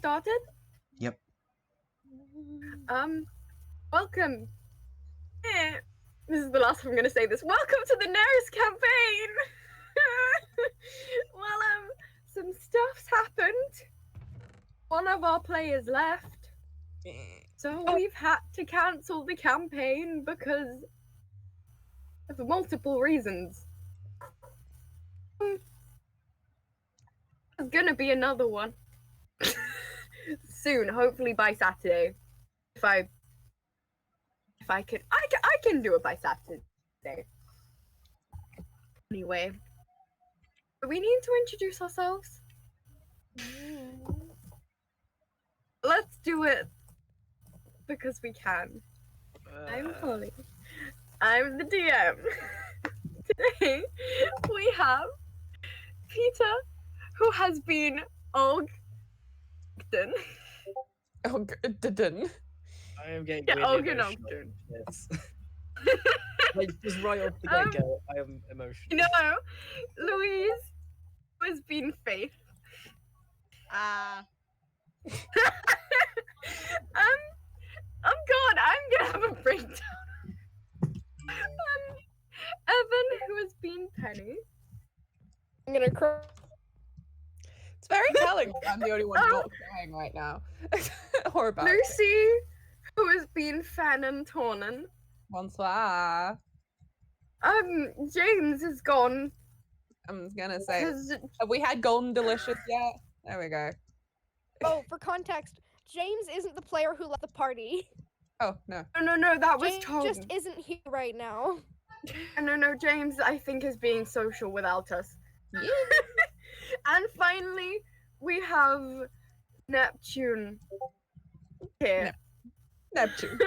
started? Yep. Welcome. This is the last time I'm gonna say this. Welcome to the Naeris campaign! Well, some stuff's happened. One of our players left. So we've had to cancel the campaign because of multiple reasons. There's gonna be another one. Soon, hopefully by Saturday. If I can, I can do it by Saturday. Anyway, do we need to introduce ourselves? Let's do it because we can. I'm Holly. I'm the DM. Today we have Peter, who has been Ogden. Ogden. I am getting Yeah, weirdly Ogden. emotional. Yes. Like, just right off the get-go, I am emotional. No, Louise, who has been Faith. Oh God, I'm gonna have a breakdown. Evan, who has been Penny. I'm gonna cry. It's very telling I'm the only one not crying right now. Or about Lucy, who has been Fan and Tornan. Bonsoir. James is gone. I'm gonna say, 'cause- have we had Golden Delicious yet? There we go. Oh, for context, James isn't the player who left the party. Oh, no. No, that was James Tom. just isn't here right now. No, James, I think, is being social without us. Yeah. And finally, we have Neptune here. Neptune.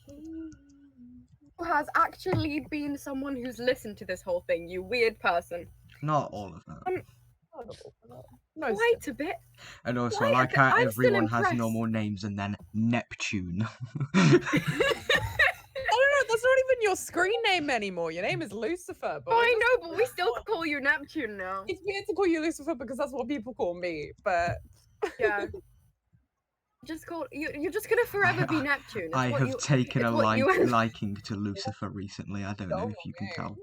Who has actually been someone who's listened to this whole thing, you weird person. Not all of them. Most Quite a bit. And also, Why? I like how I'm still everyone has impressed. normal names and then Neptune. I don't know, that's not even your screen name anymore. Your name is Lucifer. But Oh, I know, but we still call you Neptune now. It's weird to call you Lucifer because that's what people call me, but Yeah. Just call you're just gonna forever be Neptune. It's I what have you- taken it's a what you- liking to Lucifer recently. I don't know if you can tell.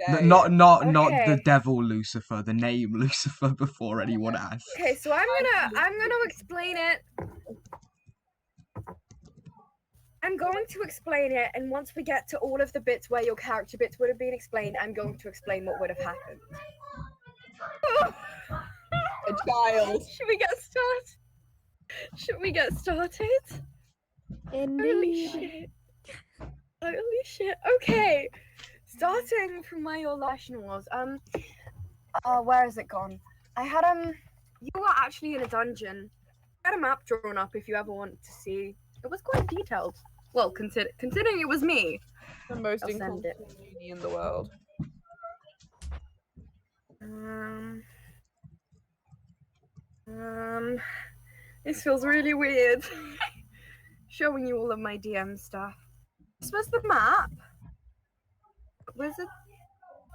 Dare Not you. not Okay. the devil Lucifer, the name Lucifer before anyone asks. Okay, so I'm gonna explain it. I'm going to explain it, and once we get to all of the bits where your character bits would have been explained, I'm going to explain what would have happened. A child. Should we get started? Holy shit. Holy shit. Okay. Starting from where your lesson was. Where has it gone? I had you were actually in a dungeon. I had a map drawn up if you ever want to see. It was quite detailed. Well, considering it was me. The most I'll send incompetent genie in the world. This feels really weird. Showing you all of my DM stuff. This was the map. Was it?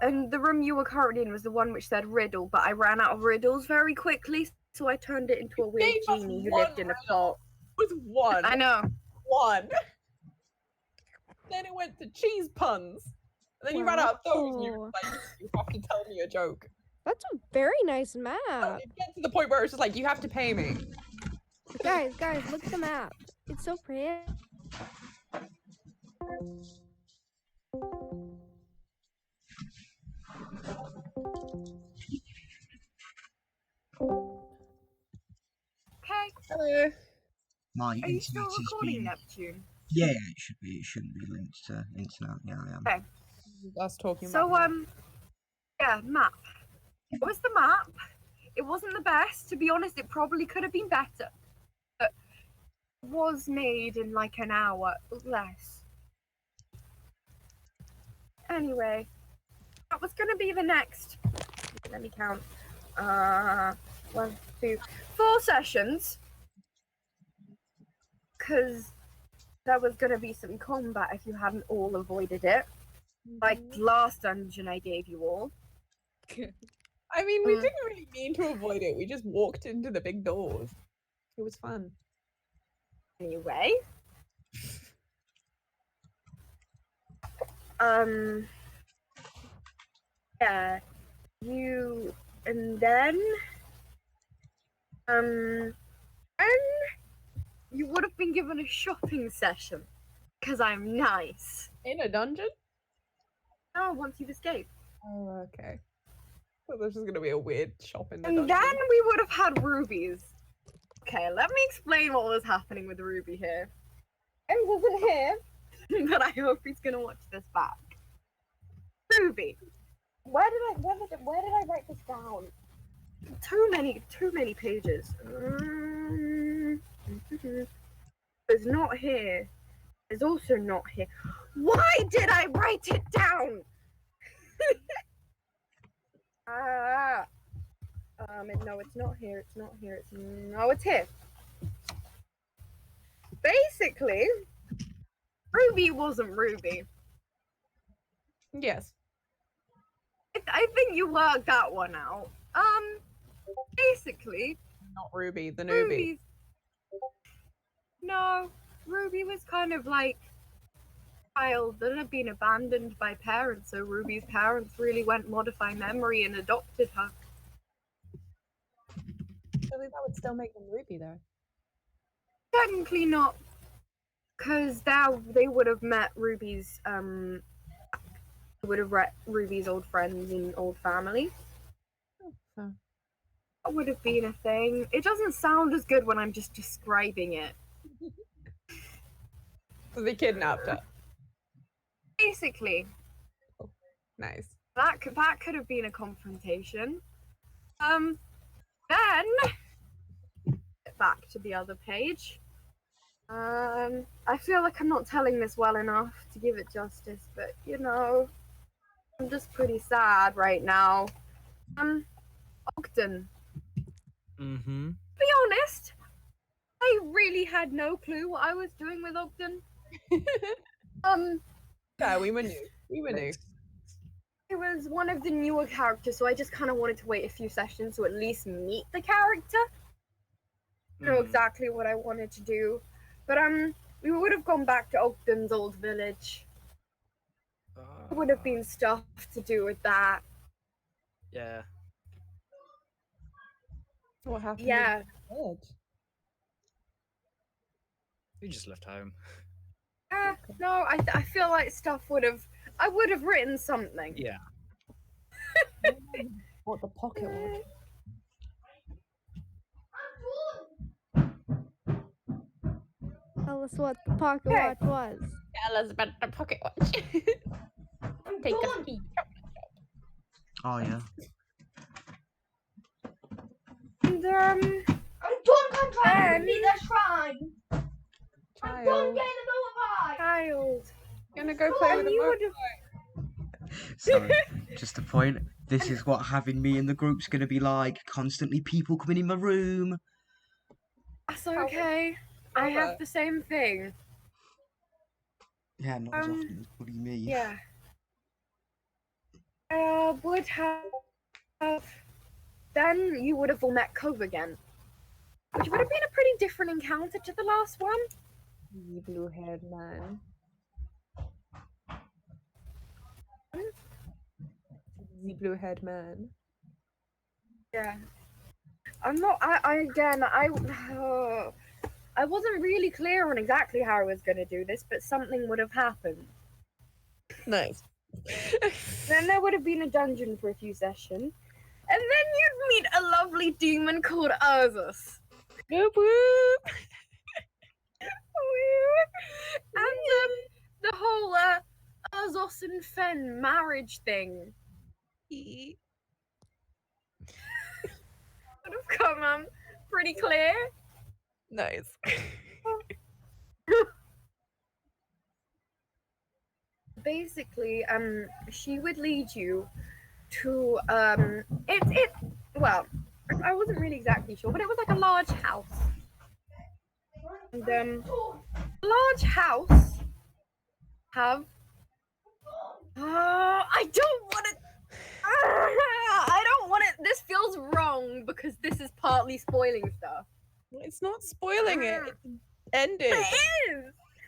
And the room you were currently in was the one which said riddle, but I ran out of riddles very quickly, so I turned it into a weird gave us genie who one lived in a pot. With one. I know. One. Then it went to cheese puns. And then you ran out of those and you were like, you have to tell me a joke. That's a very nice So map. it gets to the point where it's just like, you have to pay me. Guys, look at the map. It's so pretty. Okay. Hello. My Are you still internet has recording, been. Neptune? Yeah, it should be. It shouldn't be linked to internet. Yeah, I am. Okay. Us talking So, about yeah, map. It was the map. It wasn't the best. To be honest, it probably could have been better. But it was made in like an hour less. Anyway, that was going to be the next. Let me count. 1, 2, 4 sessions. Because there was going to be some combat if you hadn't all avoided it. Like last dungeon I gave you all. I mean, we Mm. didn't really mean to avoid it. We just walked into the big doors. It was fun. Anyway. Um. Yeah. You and then. And you would have been given a shopping session because I'm nice. In a dungeon? Oh, once you've escaped. Oh, okay. So there's just gonna be a weird shop in the And dungeon. then we would have had rubies. Okay, let me explain what was happening with Ruby here. James isn't here, but I hope he's gonna watch this back. Ruby, where did I write this down? Too many pages. It's not here. It's also not here. Why did I write it down? No, it's not here. It's not here. It's here. Basically, Ruby wasn't Ruby. Yes. I think you worked that one out. Basically, Not Ruby, the newbie. Ruby's... No, Ruby was kind of like a child that had been abandoned by parents, so Ruby's parents really went modify memory and adopted her. Surely that would still make them Ruby, though. Technically not, because they would have met Ruby's would have met Ruby's old friends and old family. Oh. That would have been a thing. It doesn't sound as good when I'm just describing it. So they kidnapped her. Basically, Nice. that could have been a confrontation. Then back to the other page. I feel like I'm not telling this well enough to give it justice, but you know, I'm just pretty sad right now. Ogden. Mm-hmm. To be honest, I really had no clue what I was doing with Ogden. Yeah, we were new. We were new. It was one of the newer characters, so I just kind of wanted to wait a few sessions to at least meet the character. Know exactly what I wanted to do. But we would have gone back to Ogden's old village. There would have been stuff to do with that. Yeah. What happened? Yeah. With the We just left home. No, I feel like I would have written something. Yeah. bird? What the pocket was? Tell us what the pocket Okay. watch was. Tell us about the pocket watch. Take us to Oh yeah. And I'm done trying to Ben. complete the shrine. I'm done child. getting the motorbike. child. Gonna go play with And the you motor. would have So, just a point. This is what having me in the group's gonna be like. Constantly people coming in my room. That's okay. I have the same thing. Yeah, not as often as bloody me. Yeah. Would have. Then you would have all met Cove again, which would have been a pretty different encounter to the last one. The blue-haired man. The blue-haired man. Yeah. I'm not. I wasn't really clear on exactly how I was going to do this, but something would have happened. Nice. Then there would have been a dungeon for a few sessions, and then you'd meet a lovely demon called Urzus. Whoop whoop. And the whole Urzos and Fen marriage thing would have come pretty clear. Nice. Basically, she would lead you to well, I wasn't really exactly sure, but it was like a large house. And large house have I don't want it. I don't want this feels wrong because this is partly spoiling stuff. It's not spoiling it. It ended. It is.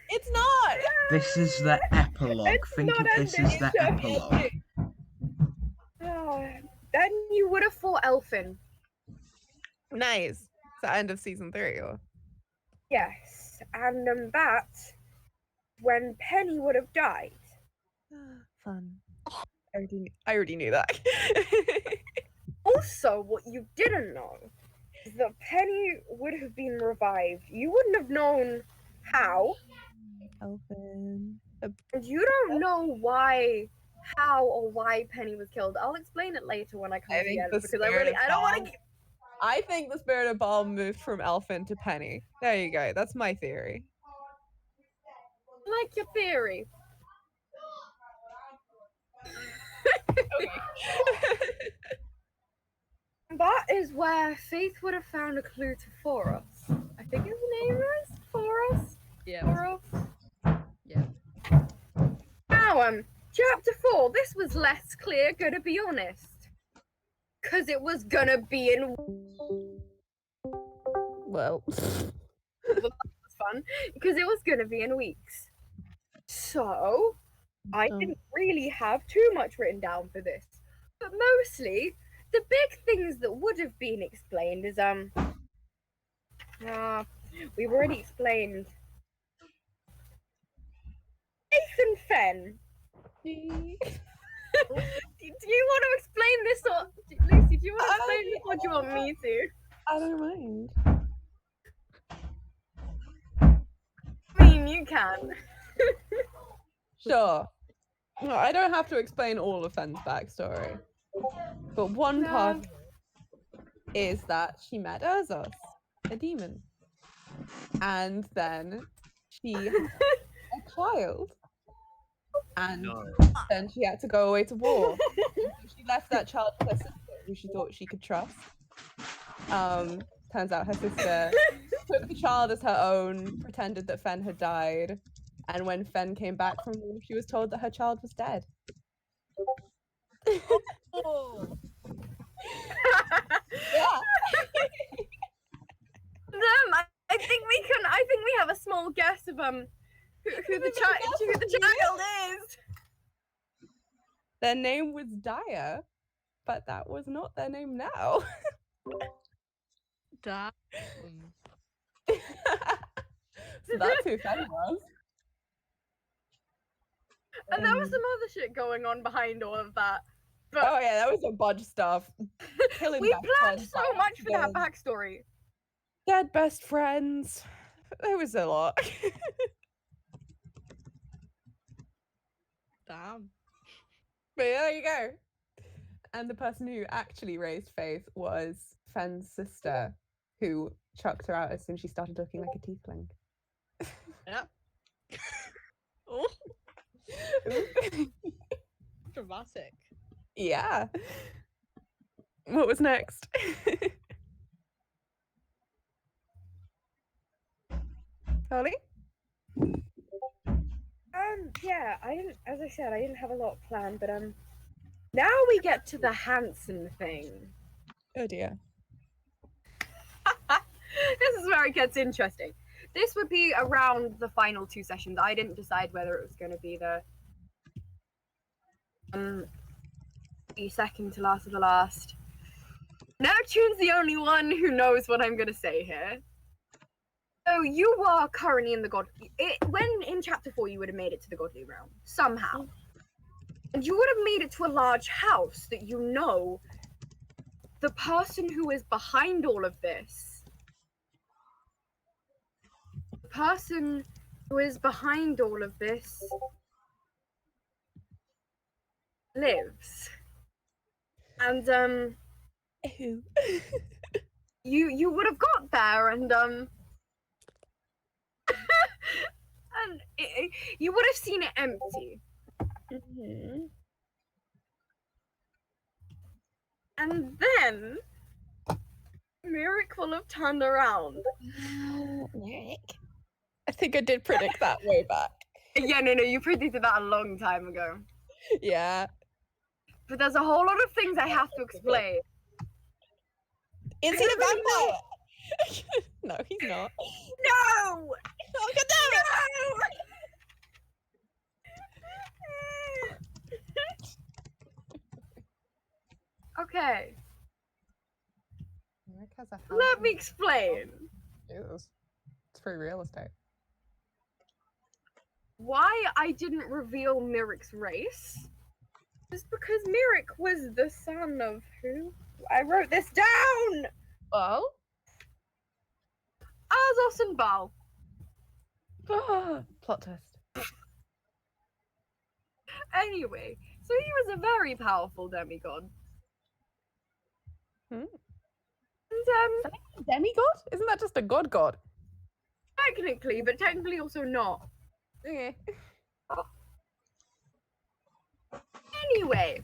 It's not. This is the epilogue. It's Think not of this ending, as the it's just epilogue. Oh, then you would have fought Elfin. Nice. It's the end of season 3, or Yes, and that when Penny would have died. fun. I already knew that. Also, what you didn't know is that Penny would have been revived. You wouldn't have known how, Elfin. and you don't know how or why Penny was killed. I'll explain it later when I come I to the think end the because spirit of I don't want Baal- to. I think the spirit of Baal moved from Elfin to Penny. There you go. That's my theory. Like your theory. That is where Faith would have found a clue to Foros. I think his name is Foros. Yeah. Foros. Yeah. Now, chapter 4. This was less clear, gonna be honest. Cause it was gonna be in Well. it was fun. Because it was gonna be in weeks. So I didn't really have too much written down for this. But mostly the big things that would have been explained is we've already explained Faith and Fen. Do you want to explain this or Lucy, do you want to explain this or do you want me to? I don't mind. I mean you can. Sure. No, I don't have to explain all of Fen's backstory. But one No. part is that she met Urzos, a demon. And then she had a child. And then she had to go away to war. So she left that child with her sister, who she thought she could trust. Turns out her sister took the child as her own, pretended that Fen had died. And when Fen came back from war, she was told that her child was dead. Oh. Yeah. I think we have a small guess of who the child is. Their name was Daya, but that was not their name now. Damn. So that's who Fen was. And there was some other shit going on behind all of that. But Oh yeah, that was a bunch of stuff. Killing we best planned friends so by much for that accident. backstory. Dead best friends. There was a lot. Damn. But there you go. And the person who actually raised Faith was Fen's sister, who chucked her out as soon as she started looking like a tiefling. Yeah. Oh, dramatic. Yeah. What was next? Holly? Yeah, as I said, I didn't have a lot planned, but now we get to the Hanson thing. Oh dear. This is where it gets interesting. This would be around the final 2 sessions. I didn't decide whether it was going to be the second to last of the last. Neptune's the only one who knows what I'm going to say here. So you are currently in the when in chapter 4 you would have made it to the godly realm somehow, and you would have made it to a large house that you know the person who is behind all of this. The person who is behind all of this lives, and Ew. you would have got there, and and you would have seen it empty. Mm-hmm. And then Merrick will have turned around. I think I did predict that way back. Yeah, no, you predicted that a long time ago. Yeah. But there's a whole lot of things I have to explain. Is he a vampire? No, he's not. No! Oh, God damn it! Okay, Eric has a house let in- me explain. Jesus. It's free real estate. Why I didn't reveal Mirik's race is because Mirik was the son of who? I wrote this down! Well? Azos and Baal. Plot twist. Anyway, so he was a very powerful demigod. Hmm. And, Demigod? Isn't that just a god? technically, but technically also not. Okay. Anyway,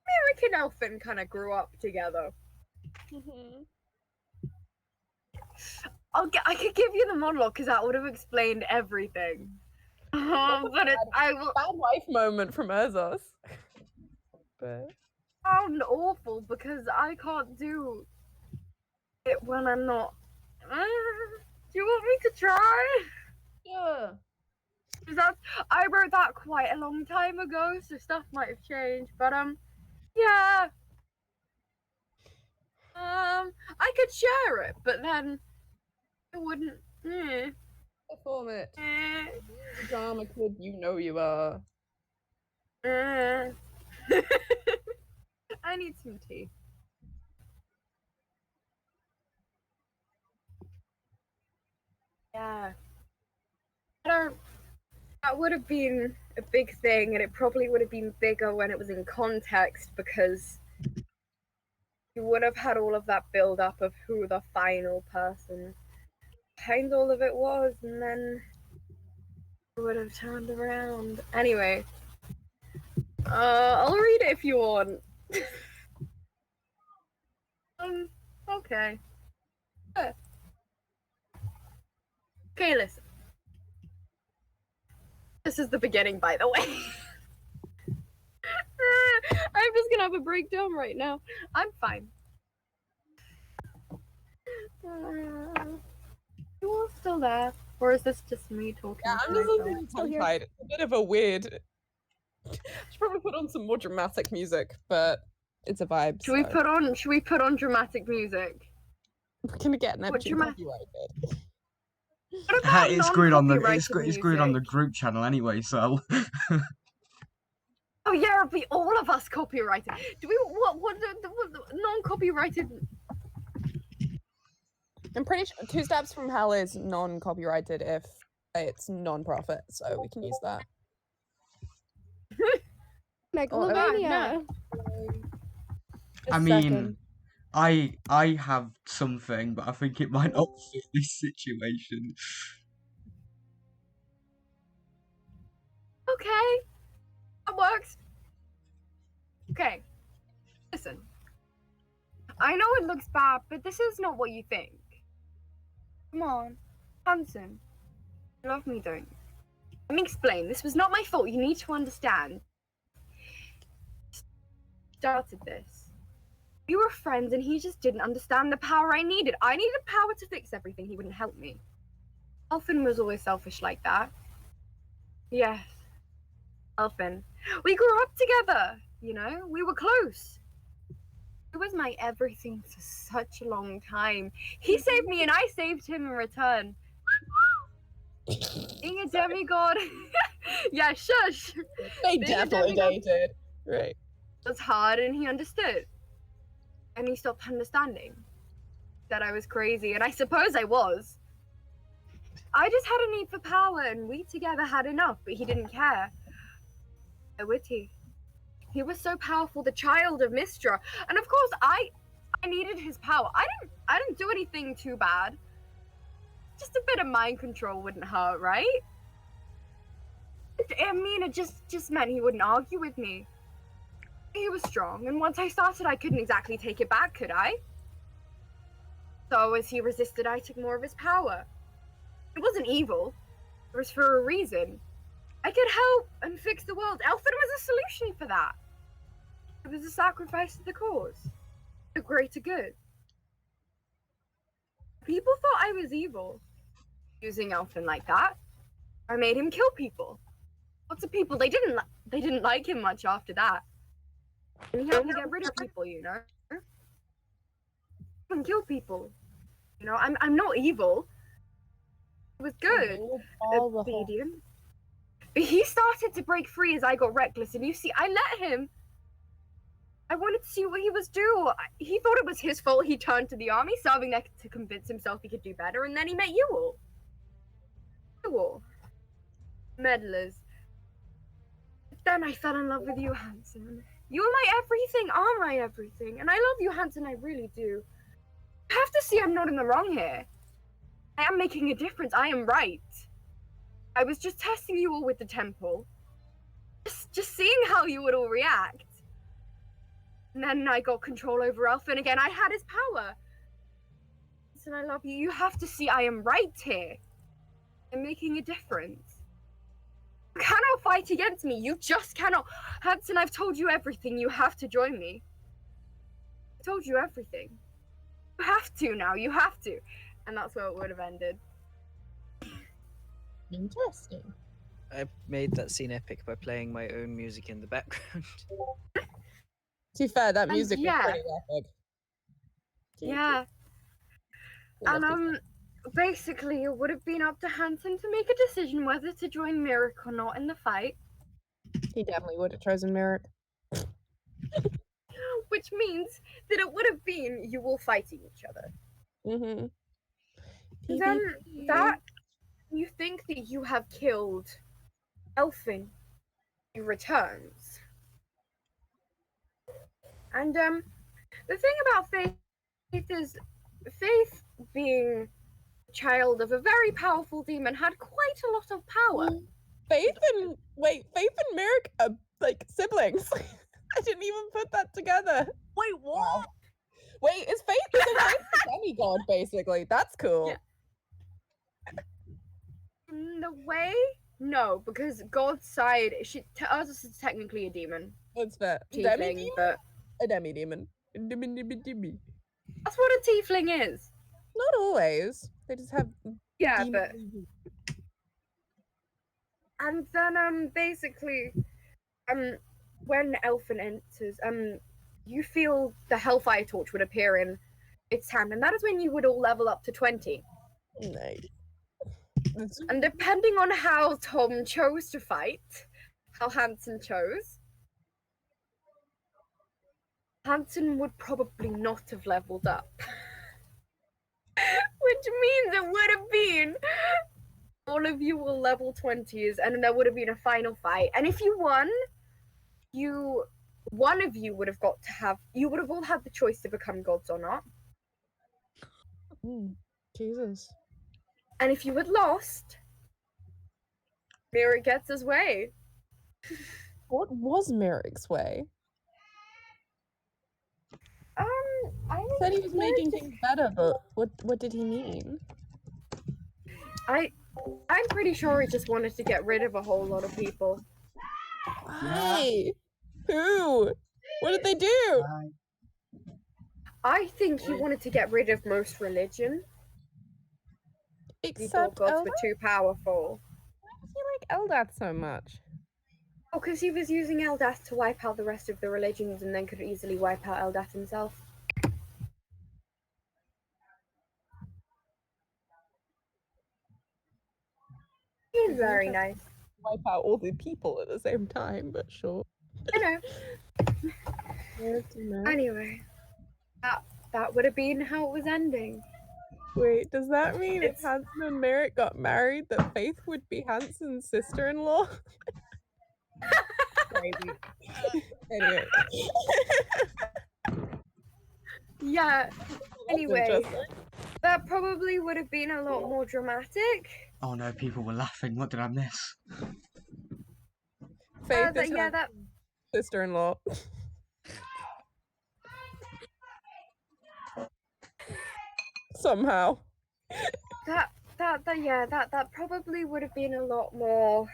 Mirik and Elfin kind of grew up together. I could give you the monologue because that would have explained everything. But I will Bad wife moment from Erzos. But sound awful because I can't do it when I'm not. Do you want me to try? yeah. 'Cause I wrote that quite a long time ago, so stuff might have changed. But yeah. I could share it, but then it wouldn't. Perform it. Drama kid, you know you are. I need some tea. Yeah. That would have been a big thing, and it probably would have been bigger when it was in context because you would have had all of that build up of who the final person behind all of it was, and then it would have turned around. Anyway, I'll read it if you want. Okay. Okay, listen. This is the beginning, by the way. I'm just gonna have a breakdown right now. I'm fine. You all still there? Or is this just me talking? Yeah, to I'm just myself? listening to tongue-tied. It's a bit of a weird. Should probably put on some more dramatic music, but it's a vibe. Should we put on dramatic music? We're gonna get an What everything drama- copyrighted. What about It's screwed on the non-copyrighted it's screwed on the music? group channel anyway, so Oh yeah, it'll be all of us copyrighted. Do we what the non-copyrighted? I'm pretty sure Two Steps from Hell is non-copyrighted if it's non-profit, so we can use that. Megalovania. I mean, I have something, but I think it might not fit this situation. Okay, that works. Okay, listen. I know it looks bad, but this is not what you think. Come on, Hanson. You love me, don't you? Let me explain. This was not my fault. You need to understand. Started this. We were friends, and he just didn't understand the power I needed. I needed power to fix everything. He wouldn't help me. Elfin was always selfish like that. Yes, Elfin. We grew up together. You know, we were close. He was my everything for such a long time. He saved me, and I saved him in return. Being a demigod. Yeah, shush. They Being a definitely demigod dated. Right. was hard, and he understood. And he stopped understanding that I was crazy, and I suppose I was. I just had a need for power, and we together had enough, but he didn't care. So would he? He was so powerful, the child of Mistra, and of course I needed his power. I didn't do anything too bad. Just a bit of mind control wouldn't hurt, right? I mean, it just meant he wouldn't argue with me. He was strong, and once I started, I couldn't exactly take it back, could I? So as he resisted, I took more of his power. It wasn't evil. It was for a reason. I could help and fix the world. Elfin was a solution for that. It was a sacrifice to the cause. the greater good. People thought I was evil using Elfin like that. I made him kill people. Lots of people, they didn't like him much after that. And he had to get rid of people, you know? And kill people. You know, I'm not evil. It was good. Obedient. But he started to break free as I got reckless, and you see, I let him. I wanted to see what he was doing. He thought it was his fault. He turned to the army, serving there to convince himself he could do better, and then he met you all. You all. Meddlers. Then I fell in love with you, Hanson. You are my everything, are my everything. And I love you, Hanson, I really do. You have to see I'm not in the wrong here. I am making a difference. I am right. I was just testing you all with the temple. Just seeing how you would all react. And then I got control over Elfin again. I had his power. And I love you. You have to see I am right here. I'm making a difference. You cannot fight against me. You just cannot. Hanson, I've told you everything. You have to join me. I told you everything. You have to now. You have to. And that's where it would have ended. Interesting. I made that scene epic by playing my own music in the background. To be fair, that music yeah. was pretty epic. Yeah. And basically it would have been up to Hanson to make a decision whether to join Merrick or not in the fight. He definitely would have chosen Merrick. Which means that it would have been you all fighting each other. Mm-hmm. Then that you think that you have killed Elfin, he returns. And the thing about Faith is Faith being a child of a very powerful demon had quite a lot of power. Faith and Merrick are like siblings. I didn't even put that together. Wait, what? Wow. Wait, is Faith a demigod basically? That's cool. Yeah. In the way, no, because God's side, Ursus is technically a demon. That's fair. Tiefling, but a demi-demon. that's what a tiefling is. Not always. They just have Yeah, demon- but and then basically when Elfin enters, you feel the Hellfire Torch would appear in its hand, and that is when you would all level up to 20. Nice. And depending on how Tom chose to fight, how Hanson chose, Hanson would probably not have leveled up. Which means it would have been all of you will level 20s, and then there would have been a final fight. And if you won, one of you would have you would have all had the choice to become gods or not. Jesus. And if you had lost, Merrick gets his way. What was Merrick's way? I Said he was making things better, but what did he mean? I'm pretty sure he just wanted to get rid of a whole lot of people. Why? Who? What did they do? I think he wanted to get rid of most religion. He thought Except gods Eldath? were too powerful. Why does he like Eldath so much? Oh, because he was using Eldath to wipe out the rest of the religions and then could easily wipe out Eldath himself. He's very nice. Wipe out all the people at the same time, but sure. I know. Anyway, that would have been how it was ending. Wait, does that mean if It's- Hanson and Merrick got married, that Faith would be Hanson's sister-in-law? Crazy. Anyway. Yeah. Anyway, interesting. that probably would have been a lot more dramatic. Oh no, people were laughing. What did I miss? Faith is yeah, Hanson's that sister-in-law. Somehow. that probably would have been a lot more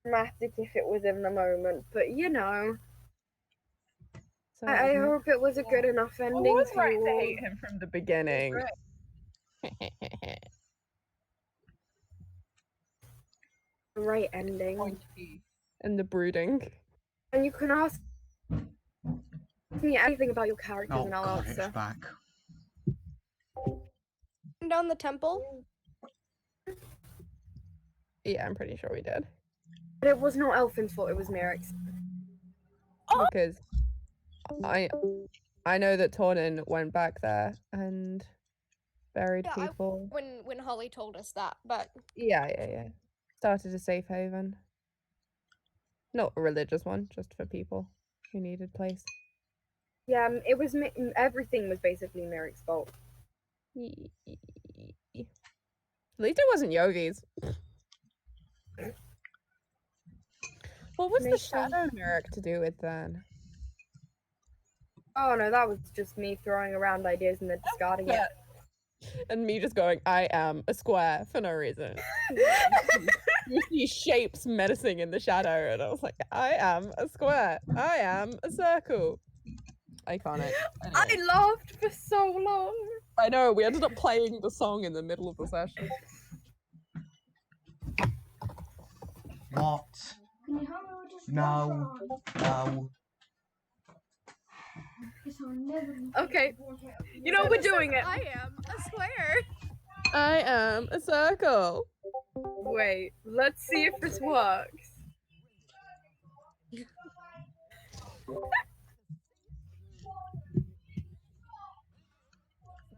dramatic if it was in the moment, but you know. So I hope it was a good enough I ending was for right you to all. hate him from the beginning. The right ending. And the brooding. And you can ask me anything about your characters Oh and I'll god, it's answer. back. Down the temple. Yeah, I'm pretty sure we did. But it was not Elfin's fault, it was Merrick's. Because I know that Tornin went back there and buried Yeah, people. When Holly told us that, but Yeah. Started a safe haven. Not a religious one, just for people who needed place. Yeah, it was everything was basically Merrick's fault. At least it wasn't Yogi's. What was the Makes sense. shadow Merrick to do with then? Oh no, that was just me throwing around ideas and then discarding it. And me just going, I am a square for no reason. You see shapes menacing in the shadow, and I was like, I am a square. I am a circle. Iconic. I Anyway. laughed for so long. I know, we ended up playing the song in the middle of the session. What? Can you help me with this No. water? No. Guess I'll never Okay, you know we're doing it. I am a square. I am a circle. Wait, let's see if this works.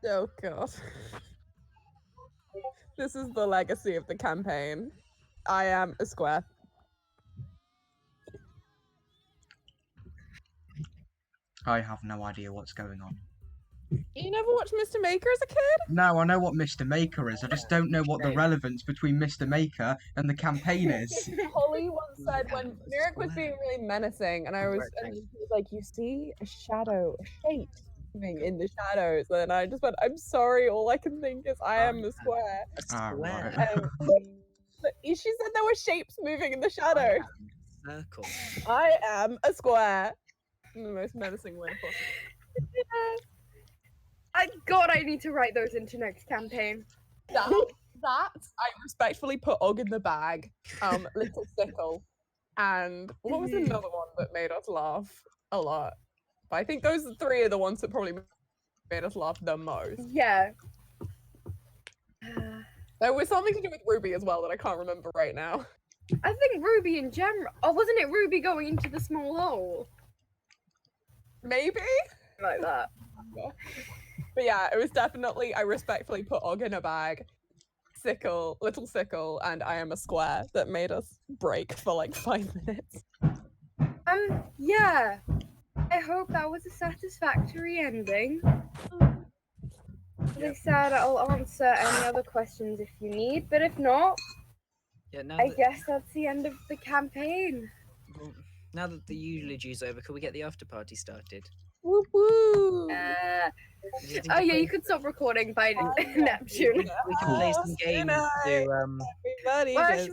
Oh god. This is the legacy of the campaign. I am a square. I have no idea what's going on. You never watched Mr. Maker as a kid? No, I know what Mr. Maker is. I just don't know what the relevance between Mr. Maker and the campaign is. Holly once said when Merrick was being really menacing, and he was like, "You see a shadow, a shape moving in the shadows," and I just went, "I'm sorry, all I can think is I am a square." Ah, right. But she said there were shapes moving in the shadows. Circle. I am a square. In the most menacing way possible. God, I need to write those into next campaign. That I respectfully put Og in the bag, Little Sickle, and what was another one that made us laugh a lot? But I think those three are the ones that probably made us laugh the most. Yeah. There was something to do with Ruby as well that I can't remember right now. I think Ruby in general. Oh, wasn't it Ruby going into the small hole? Maybe? Like that. But yeah, it was definitely, I respectfully put Og in a bag, Sickle, Little Sickle, and I am a square that made us break for like 5 minutes. Yeah. I hope that was a satisfactory ending. As I said, I'll answer any other questions if you need, but if not, Yeah, I guess that's the end of the campaign. well, now that the eulogy's over, can we get the after party started? Woo woo! Do you think Oh if yeah, we- you could stop recording by Neptune. We can play some games to Everybody Well, just